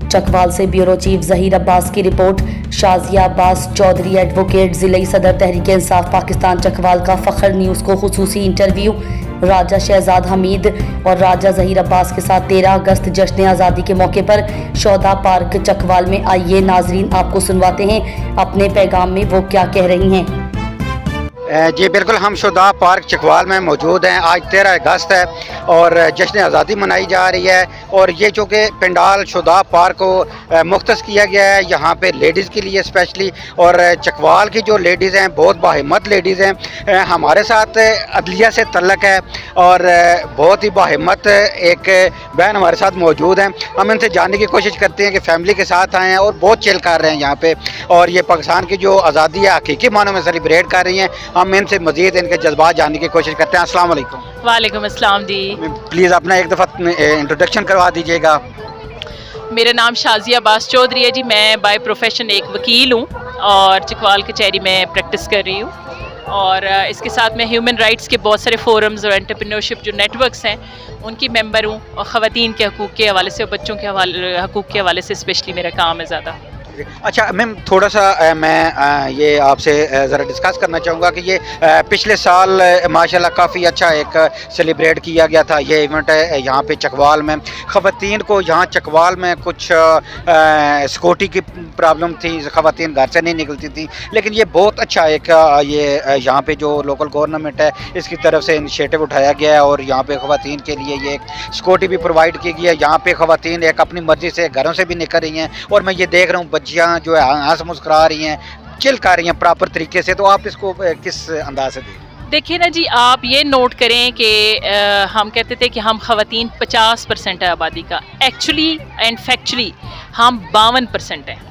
चकवाल से bureau chief Zaheer Abbas की report. Shazia Abbas Chaudhary advocate, ज़िले सदर तहरीक इंसाफ पाकिस्तान चकवाल का फ़ख्र न्यूज़ को खुसूसी इंटरव्यू। राजा शहजाद हमीद और राजा जहीर अब्बास के साथ 13 अगस्त जश्न आज़ादी के मौके पर शोधा पार्क चकवाल में। आइए नाजरीन, आपको सुनवाते हैं अपने पैगाम में वो क्या कह रही हैं। जी बिल्कुल, हम शोधा पार्क चकवाल में मौजूद हैं। आज 13 अगस्त है और जश्न आज़ादी मनाई जा रही है और ये जो कि पंडाल शोधा पार्क को मुख्तस किया गया है यहाँ पे लेडीज़ के लिए स्पेशली, और चकवाल की जो लेडीज़ हैं बहुत बाहिम्मत लेडीज़ हैं। हमारे साथ अदलिया से तल्लक है और बहुत ही बाहिम्मत एक बहन हमारे साथ मौजूद हैं। हम इनसे जानने की कोशिश करते हैं कि फैमिली के साथ आए हैं और बहुत चिल कर रहे हैं यहाँ पे, और ये पाकिस्तान की जो आज़ादी है हकीकी मानों में सेलिब्रेट कर रही हैं। हम इनसे मज़ीद इनके जज्बात जानने की कोशिश करते हैं। अस्सलाम वालेकुम। वालेकुम अस्सलाम जी। प्लीज़ अपना एक दफ़ा इंट्रोडक्शन करवा दीजिएगा। मेरा नाम शाजिया अब्बास चौधरी है जी। मैं बाय प्रोफेशन एक वकील हूँ और चकवाल कचहरी में प्रैक्टिस कर रही हूँ, और इसके साथ मैं ह्यूमन राइट्स के बहुत सारे फोरम्स और एंटरप्रेन्योरशिप जो नेटवर्क्स हैं उनकी मेंबर हूँ, और ख़वातीन के हकूक़ के हवाले से और बच्चों के हकूक़ के हवाले से स्पेशली मेरा काम है ज़्यादा। अच्छा मैम, थोड़ा सा मैं ये आपसे ज़रा डिस्कस करना चाहूँगा कि ये पिछले साल माशाल्लाह काफ़ी अच्छा एक सेलिब्रेट किया गया था ये इवेंट है यहाँ पे चकवाल में। ख़वातीन को यहाँ चकवाल में कुछ सिक्योरिटी की प्रॉब्लम थी, ख़वातीन घर से नहीं निकलती थी, लेकिन ये बहुत अच्छा एक ये यहाँ पे जो लोकल गवर्नमेंट है इसकी तरफ से इनिशिएटिव उठाया गया है और यहाँ पे ख़वातीन के लिए ये एक सिक्योरिटी भी प्रोवाइड की गई है। यहाँ पे ख़वातीन एक अपनी मर्ज़ी से घरों से भी निकल रही हैं और मैं ये देख रहा हूँ बच्चियाँ जो है हंस मुस्कुरा रही हैं, चिल कर रही हैं प्रॉपर तरीके से। तो आप इसको किस अंदाज से देखिए ना जी, आप ये नोट करें कि हम कहते थे कि हम ख़वातीन 50% है आबादी का, एक्चुअली एंड फैक्चुअली हम 52% हैं।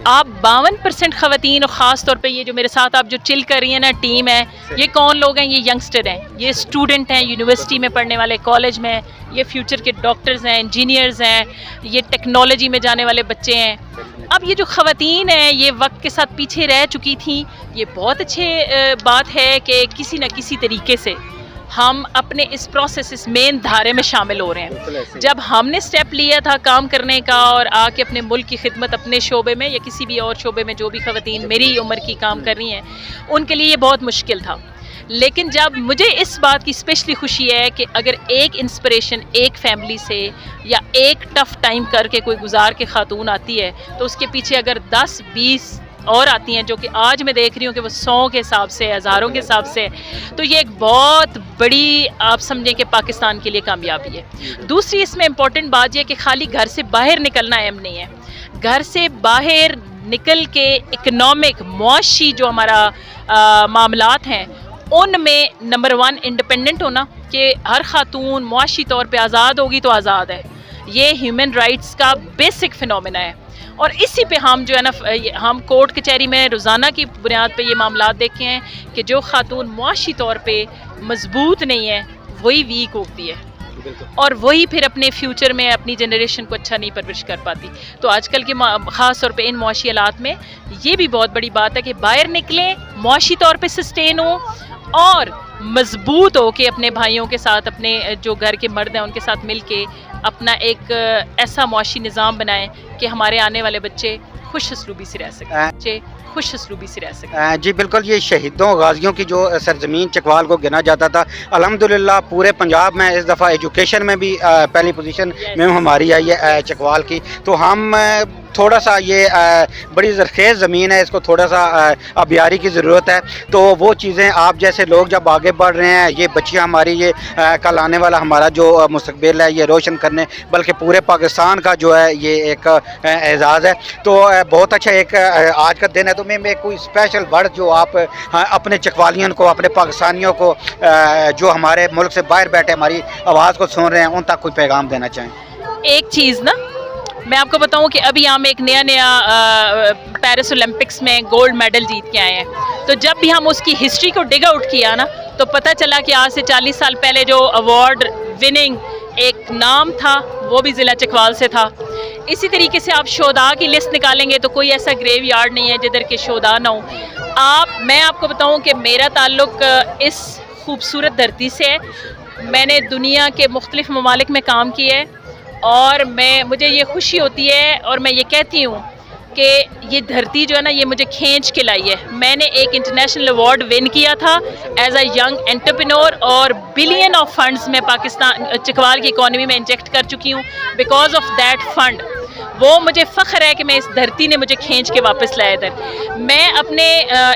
आप 52% ख़वातीन, और ख़ास तौर पे ये जो मेरे साथ आप जो चिल कर रही हैं ना टीम है, ये कौन लोग हैं? ये यंगस्टर हैं, ये स्टूडेंट हैं, यूनिवर्सिटी में पढ़ने वाले, कॉलेज में, ये फ्यूचर के डॉक्टर्स हैं, इंजीनियर्स हैं, ये टेक्नोलॉजी में जाने वाले बच्चे हैं। अब ये जो ख़वातीन हैं ये वक्त के साथ पीछे रह चुकी थी। ये बहुत अच्छे बात है कि किसी न किसी तरीके से हम अपने इस प्रोसेस, इस मेन धारे में शामिल हो रहे हैं। जब हमने स्टेप लिया था काम करने का और आके अपने मुल्क की खिदमत अपने शोबे में या किसी भी और शोबे में जो भी ख़वातीन मेरी उम्र की काम कर रही हैं उनके लिए ये बहुत मुश्किल था। लेकिन जब मुझे इस बात की स्पेशली खुशी है कि अगर एक इंस्पिरेशन एक फैमिली से या एक टफ़ टाइम करके कोई गुजार के खातून आती है तो उसके पीछे अगर 10-20 और आती हैं जो कि आज मैं देख रही हूँ कि वो 100 के हिसाब से, हज़ारों के हिसाब से, तो ये एक बहुत बड़ी आप समझें कि पाकिस्तान के लिए कामयाबी है। दूसरी इसमें इम्पॉर्टेंट बात यह कि खाली घर से बाहर निकलना अहम नहीं है। घर से बाहर निकल के इकनॉमिक मुआशी जो हमारा मामलात हैं उनमें नंबर 1 इंडिपेंडेंट होना, कि हर खातून मुआशी तौर पे आज़ाद होगी तो आज़ाद है। ये ह्यूमन राइट्स का बेसिक फिनोमेना है, और इसी पे हम जो है ना, हम कोर्ट कचहरी में रोज़ाना की बुनियाद पे ये मामलात देखे हैं कि जो खातून मुआशी तौर पे मजबूत नहीं है वही वीक होती है और वही फिर अपने फ्यूचर में अपनी जनरेशन को अच्छा नहीं परवरिश कर पाती। तो आजकल के ख़ास तौर पे इन मुआशी हालात में ये भी बहुत बड़ी बात है कि बाहर निकलें, मुआशी तौर पे सस्टेन हो और मजबूत हो के अपने भाइयों के साथ, अपने जो घर के मर्द हैं उनके साथ मिल के अपना एक ऐसा मुआशी निज़ाम बनाएं कि हमारे आने वाले बच्चे खुश असलूबी से रह सकें, खुश असलूबी से रह सकें। जी बिल्कुल, ये शहीदों गाजियों की जो सरजमीन चकवाल को गिना जाता था, अल्हम्दुलिल्लाह पूरे पंजाब में इस दफ़ा एजुकेशन में भी पहली पोजीशन में हमारी आई है चकवाल की। तो हम थोड़ा सा ये बड़ी ज़रखेज़ ज़मीन है, इसको थोड़ा सा अबियारी की ज़रूरत है। तो वो चीज़ें आप जैसे लोग जब आगे बढ़ रहे हैं, ये बच्चियाँ हमारी, ये कल आने वाला हमारा जो मुस्तक़बिल है ये रोशन करने, बल्कि पूरे पाकिस्तान का जो है ये एक एजाज़ है। तो बहुत अच्छा एक आज का दिन है। तो मैं कोई स्पेशल वर्ड जो आप अपने चकवालियन को, अपने पाकिस्तानियों को जो हमारे मुल्क से बाहर बैठे हमारी आवाज़ को सुन रहे हैं, उन तक कोई पैगाम देना चाहें? एक चीज़ ना, मैं आपको बताऊं कि अभी हम एक नया पेरिस ओलंपिक्स में गोल्ड मेडल जीत के आए हैं। तो जब भी हम उसकी हिस्ट्री को डिग आउट किया ना, तो पता चला कि आज से 40 साल पहले जो अवार्ड विनिंग एक नाम था वो भी ज़िला चकवाल से था। इसी तरीके से आप शोधा की लिस्ट निकालेंगे तो कोई ऐसा ग्रेव यार्ड नहीं है जिधर के शोधा ना हो। मैं आपको बताऊं कि मेरा ताल्लुक़ इस खूबसूरत धरती से है। मैंने दुनिया के मुख्तलिफ़ ममालिक में काम किया है اور مجھے یہ خوشی ہوتی ہے اور میں یہ کہتی ہوں کہ یہ دھرتی جو ہے نا یہ مجھے کھینچ کے لائی ہے. میں نے ایک انٹرنیشنل ایوارڈ ون کیا تھا ایز اے ینگ انٹرپرینور اور بلین آف فنڈز میں پاکستان چکوال کی اکانومی میں انجیکٹ کر چکی ہوں بیکاز آف دیٹ فنڈ. وہ مجھے فخر ہے کہ میں اس دھرتی نے مجھے کھینچ کے واپس لایا ادھر. میں اپنے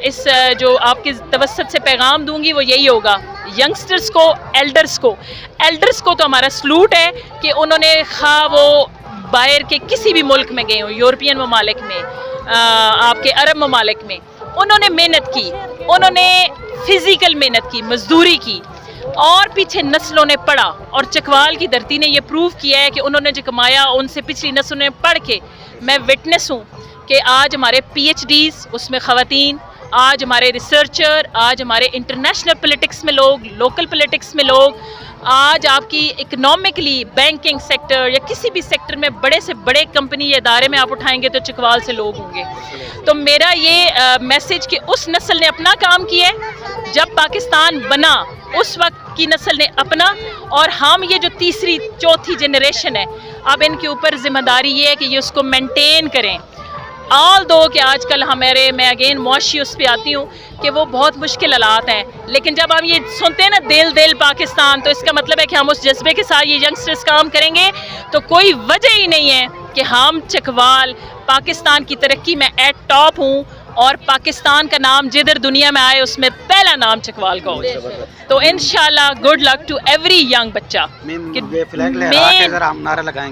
اس جو آپ کے توسط سے پیغام دوں گی وہ یہی ہوگا ینگسٹرز کو, ایلڈرز کو تو ہمارا سلوٹ ہے کہ انہوں نے خواہ وہ باہر کے کسی بھی ملک میں گئے ہوں, یورپین ممالک میں, آپ کے عرب ممالک میں, انہوں نے محنت کی, انہوں نے فزیکل محنت کی, مزدوری کی, اور پیچھے نسلوں نے پڑھا. اور چکوال کی دھرتی نے یہ پروف کیا ہے کہ انہوں نے جو کمایا ان سے پچھلی نسلوں نے پڑھ کے. میں وٹنس ہوں کہ آج ہمارے پی ایچ ڈیز اس میں خواتین, آج ہمارے ریسرچر, آج ہمارے انٹرنیشنل پولیٹکس میں لوگ, لوکل پولیٹکس میں لوگ, آج آپ کی اکنامکلی بینکنگ سیکٹر یا کسی بھی سیکٹر میں بڑے سے بڑے کمپنی یا ادارے میں آپ اٹھائیں گے تو چکوال سے لوگ ہوں گے. تو میرا یہ میسج کہ اس نسل نے اپنا کام کیا ہے, جب پاکستان بنا اس وقت کی نسل نے اپنا, اور ہم یہ جو تیسری چوتھی جنریشن ہے اب ان کے اوپر ذمہ داری یہ ہے کہ یہ اس کو مینٹین کریں. آل دو کہ آج کل میں اگین معاشی اس پہ آتی ہوں کہ وہ بہت مشکل حالات ہیں, لیکن جب ہم یہ سنتے ہیں نا دل پاکستان, تو اس کا مطلب ہے کہ ہم اس جذبے کے ساتھ یہ ینگسٹرز کام کریں گے تو کوئی وجہ ہی نہیں ہے کہ ہم چکوال پاکستان کی ترقی میں ایٹ ٹاپ ہوں, اور پاکستان کا نام جدھر دنیا میں آئے اس میں پہلا نام چکوال کا ہو. تو انشاءاللہ good luck to every young بچہ.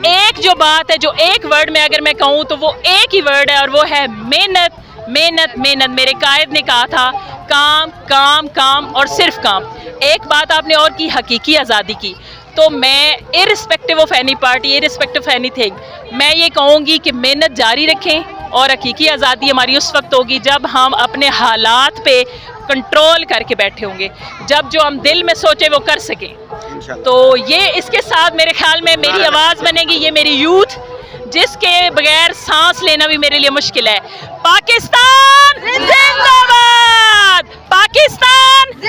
ایک جو بات ہے, جو ایک ورڈ میں اگر میں کہوں تو وہ ایک ہی ورڈ ہے, اور وہ ہے محنت, محنت, محنت. میرے قائد نے کہا تھا کام کام کام اور صرف کام. ایک بات آپ نے اور کی, حقیقی آزادی کی. تو میں irrespective of any party, irrespective of any thing, میں یہ کہوں گی کہ محنت جاری رکھیں, اور حقیقی آزادی ہماری اس وقت ہوگی جب ہم اپنے حالات پہ کنٹرول کر کے بیٹھے ہوں گے, جب جو ہم دل میں سوچے وہ کر سکیں. تو یہ اس کے ساتھ میرے خیال میں میری آواز بنے گی, یہ میری یوتھ جس کے بغیر سانس لینا بھی میرے لیے مشکل ہے. پاکستان زندہ باد, پاکستان